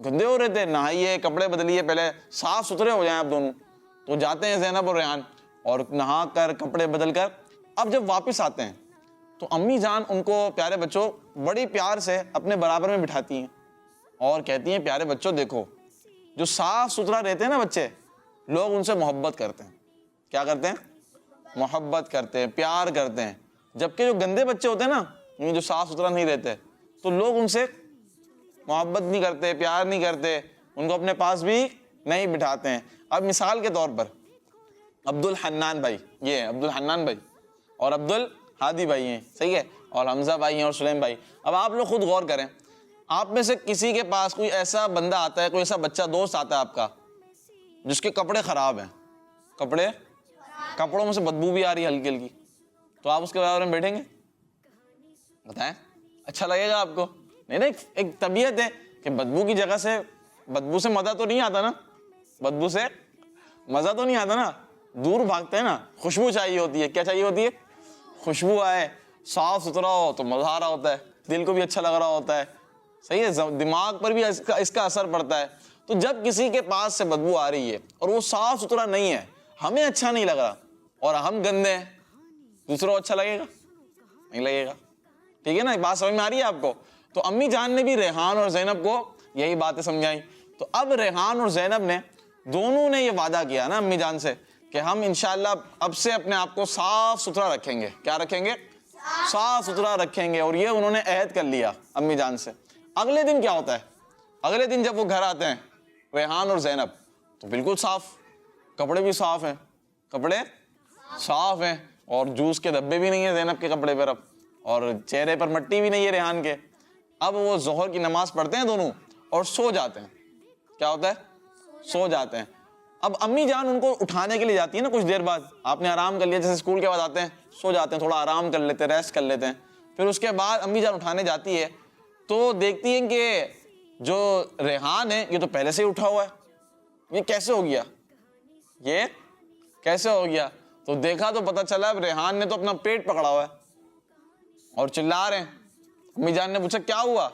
گندے ہو رہے تھے, نہائیے, کپڑے بدلیے, پہلے صاف ستھرے ہو جائیں آپ دونوں. تو جاتے ہیں زینب اور ریحان, اور نہا کر کپڑے بدل کر اب جب واپس آتے ہیں تو امی جان ان کو پیارے بچوں بڑی پیار سے اپنے برابر میں بٹھاتی ہیں اور کہتی ہیں پیارے بچوں دیکھو, جو صاف ستھرا رہتے ہیں نا بچے, لوگ ان سے محبت کرتے ہیں. کیا کرتے ہیں؟ محبت کرتے ہیں, پیار کرتے ہیں. جبکہ جو گندے بچے ہوتے ہیں نا, جو صاف ستھرا نہیں رہتے, تو لوگ ان سے محبت نہیں کرتے, پیار نہیں کرتے, ان کو اپنے پاس بھی نہیں بٹھاتے ہیں. اب مثال کے طور پر عبد الحنان بھائی, یہ عبد الحنان بھائی اور عبد الحادی بھائی ہیں, صحیح ہے, اور حمزہ بھائی ہیں اور سلیم بھائی. اب آپ لوگ خود غور کریں, آپ میں سے کسی کے پاس کوئی ایسا بندہ آتا ہے, کوئی ایسا بچہ دوست آتا ہے آپ کا جس کے کپڑے خراب ہیں, کپڑوں میں سے بدبو بھی آ رہی ہے ہلکی ہلکی, تو آپ اس کے برابر میں بیٹھیں گے؟ بتائیں, اچھا لگے گا آپ کو؟ نہیں نہیں, ایک طبیعت ہے کہ بدبو کی جگہ سے, بدبو سے مزہ تو نہیں آتا نا, بدبو سے مزہ تو نہیں آتا نا, دور بھاگتے ہیں نا. خوشبو چاہیے ہوتی ہے. کیا چاہیے ہوتی ہے؟ خوشبو آئے, صاف ستھرا ہو تو مزہ آ رہا ہوتا ہے, دل کو بھی اچھا لگ رہا ہوتا ہے, صحیح ہے, دماغ پر بھی اس کا اثر پڑتا ہے. تو جب کسی کے پاس سے بدبو آ رہی ہے اور وہ صاف ستھرا نہیں ہے, ہمیں اچھا نہیں لگ رہا اور ہم گندے ہیں, دوسروں کو اچھا لگے گا؟ نہیں لگے گا. ٹھیک ہے نا, بات سمجھ میں آ رہی ہے آپ کو؟ تو امی جان نے بھی ریحان اور زینب کو یہی باتیں سمجھائیں. تو اب ریحان اور زینب نے دونوں نے یہ وعدہ کیا نا امی جان سے کہ ہم انشاءاللہ اب سے اپنے آپ کو صاف ستھرا رکھیں گے. کیا رکھیں گے؟ صاف ستھرا رکھیں گے. اور یہ انہوں نے عہد کر لیا امی جان سے. اگلے دن کیا ہوتا ہے؟ اگلے دن جب وہ گھر آتے ہیں ریحان اور زینب, تو بالکل صاف, کپڑے بھی صاف ہیں, کپڑے صاف ہیں, اور جوس کے دبے بھی نہیں ہیں زینب کے کپڑے پر اب, اور چہرے پر مٹی بھی نہیں ہے ریحان کے. اب وہ ظہر کی نماز پڑھتے ہیں دونوں اور سو جاتے ہیں. کیا ہوتا ہے؟ سو جاتے ہیں. اب امی جان ان کو اٹھانے کے لیے جاتی ہے نا, کچھ دیر بعد آپ نے آرام کر لیا, جیسے اسکول کے بعد آتے ہیں سو جاتے ہیں, تھوڑا آرام کر لیتے ہیں, ریسٹ کر لیتے ہیں. پھر اس کے بعد امی جان اٹھانے جاتی ہے تو دیکھتی ہیں کہ جو ریحان ہے یہ تو پہلے سے ہی اٹھا ہوا ہے. یہ کیسے ہو گیا؟ یہ کیسے ہو گیا؟ تو دیکھا تو پتہ چلا اب ریحان نے تو اپنا پیٹ پکڑا ہوا ہے اور چلا رہے ہیں. امی جان نے پوچھا کیا ہوا؟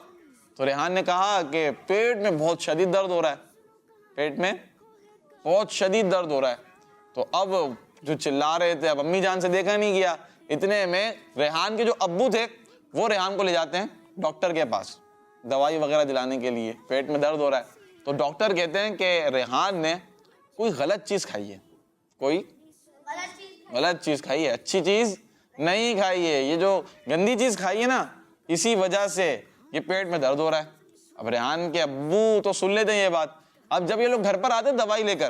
تو ریحان نے کہا کہ پیٹ میں بہت شدید درد ہو رہا ہے, پیٹ میں بہت شدید درد ہو رہا ہے. تو اب جو چلا رہے تھے, اب امی جان سے دیکھا نہیں گیا. اتنے میں ریحان کے جو ابو تھے وہ ریحان کو لے جاتے ہیں ڈاکٹر کے پاس دوائی وغیرہ دلانے کے لیے, پیٹ میں درد ہو رہا ہے. تو ڈاکٹر کہتے ہیں کہ ریحان نے کوئی غلط چیز کھائی ہے, کوئی غلط چیز کھائی ہے, اچھی چیز نہیں کھائی ہے, یہ جو گندی چیز کھائی ہے نا اسی وجہ سے یہ پیٹ میں درد ہو رہا ہے. اب ریحان کے ابو تو سن لیتے ہیں یہ بات. اب جب یہ لوگ گھر پر آتے ہیں دوائی لے کر,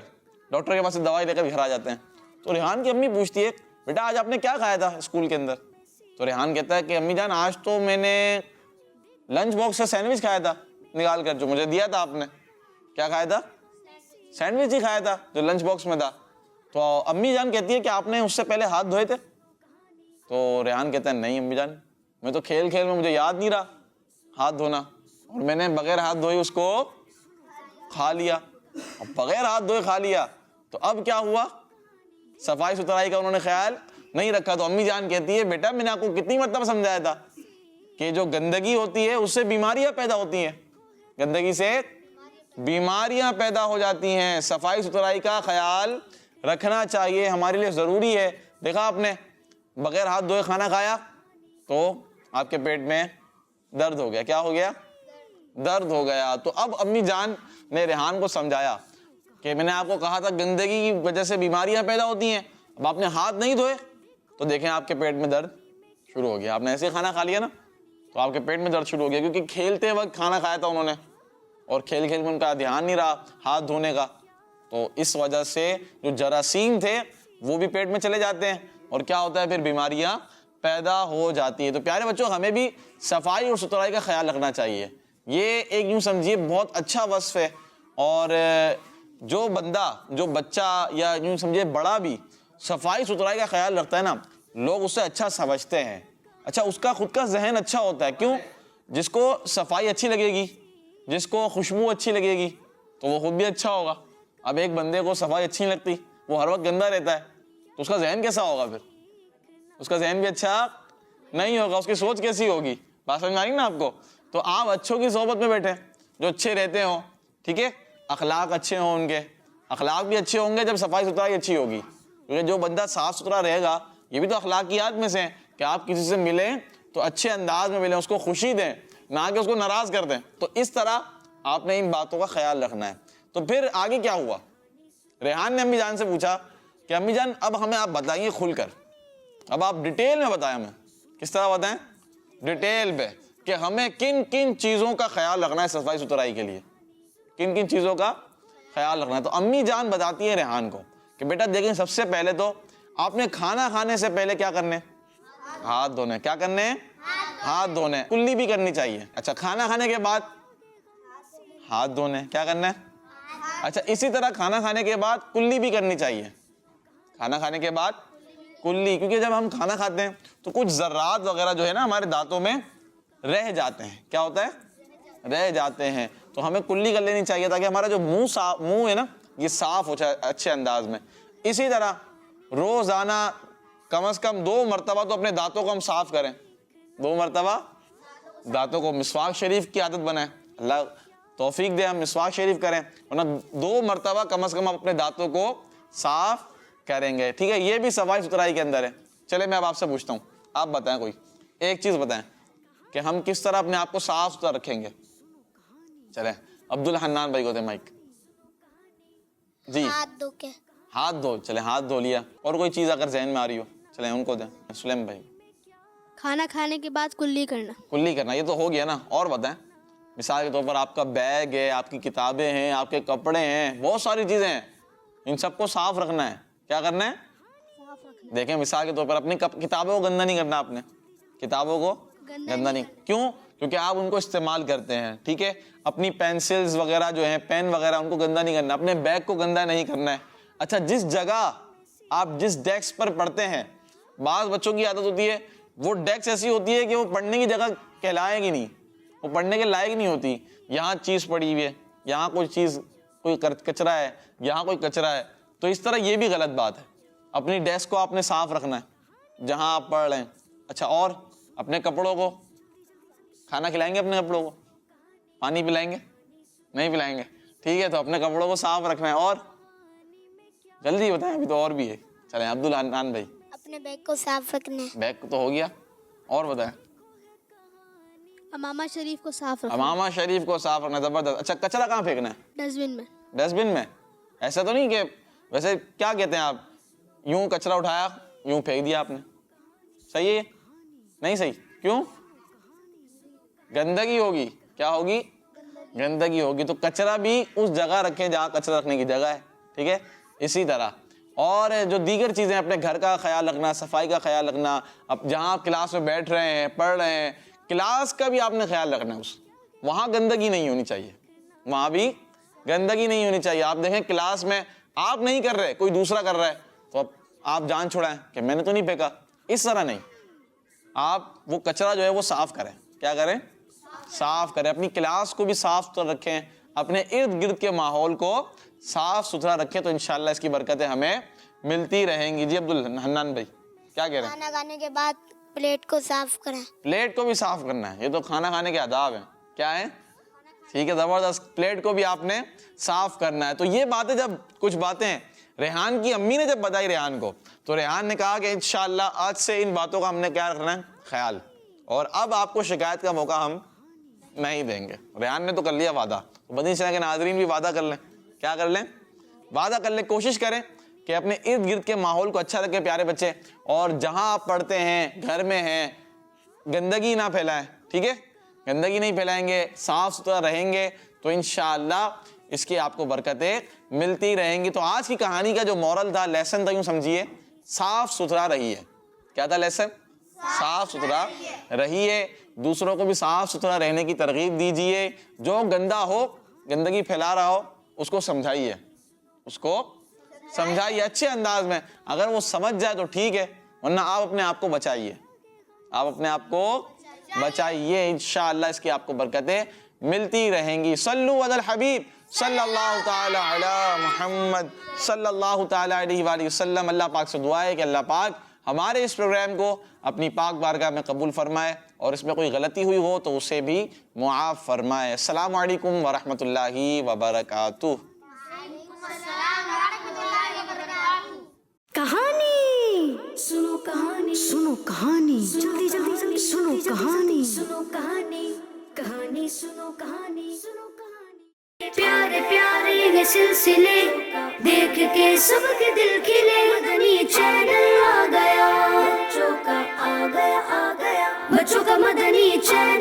ڈاکٹر کے پاس سے دوائی لے کر گھر آ جاتے ہیں, تو ریحان کی امی پوچھتی ہے بیٹا آج آپ نے کیا کھایا تھا اسکول کے اندر؟ تو ریحان کہتا ہے کہ امی جان آج تو میں نے لنچ باکس سے سینڈوچ کھایا تھا نکال کر, جو مجھے دیا تھا آپ نے. کیا کھایا تھا؟ سینڈوچ ہی کھایا تھا جو لنچ باکس میں تھا. تو امی جان کہتی ہے کہ آپ نے اس سے پہلے ہاتھ دھوئے تھے؟ تو ریحان کہتا ہے نہیں امی جان, میں تو کھیل کھیل میں مجھے یاد نہیں رہا ہاتھ دھونا, اور میں نے بغیر ہاتھ دھوئے اس کو کھا لیا. اب بغیر ہاتھ دھوئے کھا لیا تو اب کیا ہوا؟ صفائی ستھرائی کا انہوں نے خیال نہیں رکھا. تو امی جان کہتی ہے بیٹا میں نے آپ کو کتنی مرتبہ سمجھایا تھا کہ جو گندگی ہوتی ہے اس سے بیماریاں پیدا ہوتی ہیں, گندگی سے بیماریاں پیدا ہو جاتی ہیں. صفائی ستھرائی کا خیال رکھنا چاہیے, ہمارے لیے ضروری ہے. دیکھا آپ نے بغیر ہاتھ دھوئے کھانا کھایا تو آپ کے پیٹ میں درد ہو گیا. کیا ہو گیا؟ درد ہو گیا. تو اب امی جان نے ریحان کو سمجھایا کہ میں نے آپ کو کہا تھا گندگی کی وجہ سے بیماریاں پیدا ہوتی ہیں, اب آپ نے ہاتھ نہیں دھوئے تو دیکھیں آپ کے پیٹ میں درد شروع ہو گیا. آپ نے ایسے ہی کھانا کھا لیا نا تو آپ کے پیٹ میں درد شروع ہو گیا, کیونکہ کھیلتے وقت کھانا کھایا تھا انہوں نے اور کھیل کھیل میں ان کا دھیان نہیں رہا ہاتھ دھونے کا. تو اس وجہ سے جو جراثیم تھے وہ بھی پیٹ میں چلے جاتے ہیں اور کیا ہوتا ہے پھر بیماریاں پیدا ہو جاتی ہیں. تو پیارے بچوں ہمیں بھی صفائی اور ستھرائی کا خیال رکھنا چاہیے. یہ ایک یوں سمجھیے بہت اچھا وصف ہے, اور جو بندہ جو بچہ یا یوں سمجھیے بڑا بھی صفائی ستھرائی کا خیال رکھتا ہے نا, لوگ اسے اچھا سمجھتے ہیں. اچھا اس کا خود کا ذہن اچھا ہوتا ہے. کیوں؟ جس کو صفائی اچھی لگے گی, جس کو خوشبو اچھی لگے گی تو وہ خود بھی اچھا ہوگا. اب ایک بندے کو صفائی اچھی نہیں لگتی, وہ ہر وقت گندا رہتا ہے, تو اس کا ذہن کیسا ہوگا؟ پھر اس کا ذہن بھی اچھا نہیں ہوگا, اس کی سوچ کیسی ہوگی؟ بات سمجھ میں آ رہی نا آپ کو؟ تو آپ اچھوں کی صحبت میں بیٹھے جو اچھے رہتے ہوں, ٹھیک ہے, اخلاق اچھے ہوں ان کے, اخلاق بھی اچھے ہوں گے جب صفائی ستھرائی اچھی ہوگی, کیونکہ جو بندہ صاف ستھرا رہے گا, یہ بھی تو اخلاقیات میں سے ہیں کہ آپ کسی سے ملیں تو اچھے انداز میں ملیں, اس کو خوشی دیں, نہ کہ اس کو ناراض کر دیں. تو اس طرح آپ نے ان باتوں کا خیال رکھنا ہے. تو پھر آگے کیا ہوا؟ ریحان نے امی جان سے پوچھا کہ امی جان اب ہمیں آپ بتائیے کھل کر, اب آپ ڈیٹیل میں بتائیں ہمیں. کس طرح بتائیں؟ ڈیٹیل پہ, کہ ہمیں کن کن چیزوں کا خیال رکھنا ہے صفائی ستھرائی کے لیے, کن کن چیزوں کا خیال رکھنا ہے. تو امی جان بتاتی ہے ریحان کو کہ بیٹا دیکھیں, سب سے پہلے تو آپ نے کھانا کھانے سے پہلے کیا کرنے؟ ہاتھ دھونے. کیا کرنے؟ ہاتھ دھونے. کلی بھی کرنی چاہیے. اچھا, کھانا کھانے کے بعد ہاتھ دھونے. کیا کرنا ہے؟ اچھا, اسی طرح کھانا کھانے کے بعد کلی بھی کرنی چاہیے. کھانا کھانے کے بعد کلی, کیونکہ جب ہم کھانا کھاتے ہیں تو کچھ ذرات وغیرہ جو ہے نا ہمارے دانتوں میں رہ جاتے ہیں. کیا ہوتا ہے؟ رہ جاتے ہیں. تو ہمیں کلی کر لینی چاہیے تاکہ ہمارا جو منہ ہے نا یہ صاف ہو جائے اچھے انداز میں. اسی طرح روزانہ کم از کم 2 مرتبہ تو اپنے دانتوں کو ہم صاف کریں. 2 مرتبہ دانتوں کو, مسواک شریف کی عادت بنائیں. اللہ توفیق دے ہم مسواک شریف کریں, ورنہ 2 مرتبہ کم از کم اپنے دانتوں کو صاف کریں گے. ٹھیک ہے, یہ بھی صفائی ستھرائی کے اندر ہے. چلے میں اب آپ سے پوچھتا ہوں, آپ بتائیں کوئی ایک چیز بتائیں کہ ہم کس طرح اپنے آپ کو صاف ستھرا رکھیں گے. چلیں عبد الحنان بھائی کو دیں مائک. جی, ہاتھ دھو کے. ہاتھ دھو. چلیں ہاتھ دھو لیا. اور کوئی چیز اگر ذہن میں آ رہی ہو چلیں ان کو دیں. سلیم بھائی. کھانا کھانے کے بعد کلی کرنا. کلی کرنا, یہ تو ہو گیا نا. اور بتائیں, مثال کے طور پر آپ کا بیگ ہے, آپ کی کتابیں ہیں, آپ کے کپڑے ہیں, بہت ساری چیزیں ہیں, ان سب کو صاف رکھنا ہے. کیا کرنا ہے؟ دیکھیں مثال کے طور پر اپنی کتابوں کو گندا نہیں کرنا. آپ نے کتابوں کو گندا نہیں. کیوں؟ کیونکہ آپ ان کو استعمال کرتے ہیں. ٹھیک ہے, اپنی پینسلز وغیرہ جو ہیں, پین وغیرہ, ان کو گندا نہیں کرنا. اپنے بیگ کو گندا نہیں کرنا ہے. اچھا, جس جگہ آپ جس ڈیسک پر پڑھتے ہیں, بعض بچوں کی عادت ہوتی ہے وہ ڈیسک ایسی ہوتی ہے کہ وہ پڑھنے کی جگہ کہلائے گی نہیں, وہ پڑھنے کے لائق نہیں ہوتی. یہاں چیز پڑی ہوئی ہے, یہاں کوئی چیز, کوئی کچرا ہے, یہاں کوئی کچرا ہے. تو اس طرح یہ بھی غلط بات ہے. اپنی ڈیسک کو آپ نے صاف رکھنا ہے جہاں آپ پڑھ رہے ہیں. اچھا, اور اپنے کپڑوں کو, کھانا کھلائیں گے اپنے کپڑوں کو, پانی پلائیں گے نہیں پلائیں گے. ٹھیک ہے, تو اپنے کپڑوں کو صاف رکھنا ہے. اور جلدی بتائیں, ابھی تو اور بھی ہے. چلیں عبد الحنان بھائی. اپنے بیگ کو صاف رکھنا ہے. بیگ تو ہو گیا. اور بتائیں. امامہ شریف کو صاف رکھنا. امامہ شریف کو صاف رکھنا. زبردست. اچھا, کچرا کہاں پھینکنا ہے؟ ڈسٹ بن میں. ڈسٹ بن میں. ایسا تو نہیں کہ ویسے کیا کہتے ہیں آپ, یوں کچرا اٹھایا یوں پھینک دیا آپ نے, صحیح ہے؟ نہیں صحیح. کیوں؟ گندگی ہوگی. کیا ہوگی؟ گندگی ہوگی. تو کچرا بھی اس جگہ رکھیں جہاں کچرا رکھنے کی جگہ ہے. ٹھیک ہے, اسی طرح اور جو دیگر چیزیں, اپنے گھر کا خیال رکھنا, صفائی کا خیال رکھنا. اب جہاں آپ کلاس میں بیٹھ رہے ہیں, پڑھ رہے ہیں, کلاس کا بھی آپ نے خیال رکھنا ہے. وہاں گندگی نہیں ہونی چاہیے, وہاں بھی گندگی نہیں ہونی چاہیے. آپ دیکھیں کلاس میں آپ نہیں کر رہے, کوئی دوسرا کر رہا ہے, تو اب آپ جان چھوڑائیں کہ میں نے تو نہیں پھینکا. اس طرح نہیں, آپ وہ کچرا جو ہے وہ صاف کریں. کیا کریں؟ صاف کریں. اپنی کلاس کو بھی صاف ستھرا رکھیں, اپنے ارد گرد کے ماحول کو صاف ستھرا رکھیں, تو انشاءاللہ اس کی برکتیں ہمیں ملتی رہیں گی. جی عبد الحنان بھائی کیا کہہ رہے ہیں؟ کھانا کھانے کے بعد پلیٹ کو صاف کریں. پلیٹ کو بھی صاف کرنا ہے. یہ تو کھانا کھانے کے آداب ہیں. کیا ہے؟ ٹھیک ہے, زبردست. پلیٹ کو بھی آپ نے صاف کرنا ہے. تو یہ باتیں, جب کچھ باتیں ریحان کی امی نے جب بتائی ریحان کو, تو ریحان نے کہا کہ انشاءاللہ آج سے ان باتوں کا ہم نے کیا رکھنا ہے؟ خیال. اور اب آپ کو شکایت کا موقع ہم نہیں دیں گے. ریحان نے تو کر لیا وعدہ, مدنی چینل کے ناظرین بھی وعدہ کر لیں. کیا کر لیں؟ وعدہ کر لیں. کوشش کریں کہ اپنے ارد گرد کے ماحول کو اچھا رکھیں پیارے بچے, اور جہاں آپ پڑھتے ہیں, گھر میں ہیں, گندگی نہ پھیلائیں. ٹھیک ہے, گندگی نہیں پھیلائیں گے, صاف ستھرا رہیں گے, تو انشاءاللہ اس کی آپ کو برکتیں ملتی رہیں گی. تو آج کی کہانی کا جو مورل تھا, لیسن تھا, یوں سمجھیے, صاف ستھرا رہیے. کیا تھا لیسن؟ صاف ستھرا رہیے. دوسروں کو بھی صاف ستھرا رہنے کی ترغیب دیجیے. جو گندا ہو, گندگی پھیلا رہا ہو, اس کو سمجھائیے, اس کو سمجھائیے اچھے انداز میں. اگر وہ سمجھ جائے تو ٹھیک ہے, ورنہ آپ اپنے آپ کو بچائیے, آپ اپنے آپ کو بچائیے. انشاءاللہ اس کی آپ کو برکتیں ملتی رہیں گی. صلو علی الحبیب صلی اللہ تعالی علی محمد صلی اللہ تعالی علیہ وآلہ وسلم. اللہ پاک سے دعا ہے کہ اللہ پاک ہمارے اس پروگرام کو اپنی پاک بارگاہ میں قبول فرمائے اور اس میں کوئی غلطی ہوئی ہو تو اسے بھی معاف فرمائے۔ السلام علیکم ورحمۃ اللہ وبرکاتہ۔ کہانی سنو، کہانی سنو، کہانی جلدی جلدی جلدی سنو، کہانی سنو، کہانی کہانی سنو، کہانی سنو، کہانی۔ پیارے پیارے یہ سلسلے دیکھ کے سب کے دل کھلے، مدنی چینل آ گیا، بچوں کا آ گیا، آ گیا بچوں کا مدنی چینل۔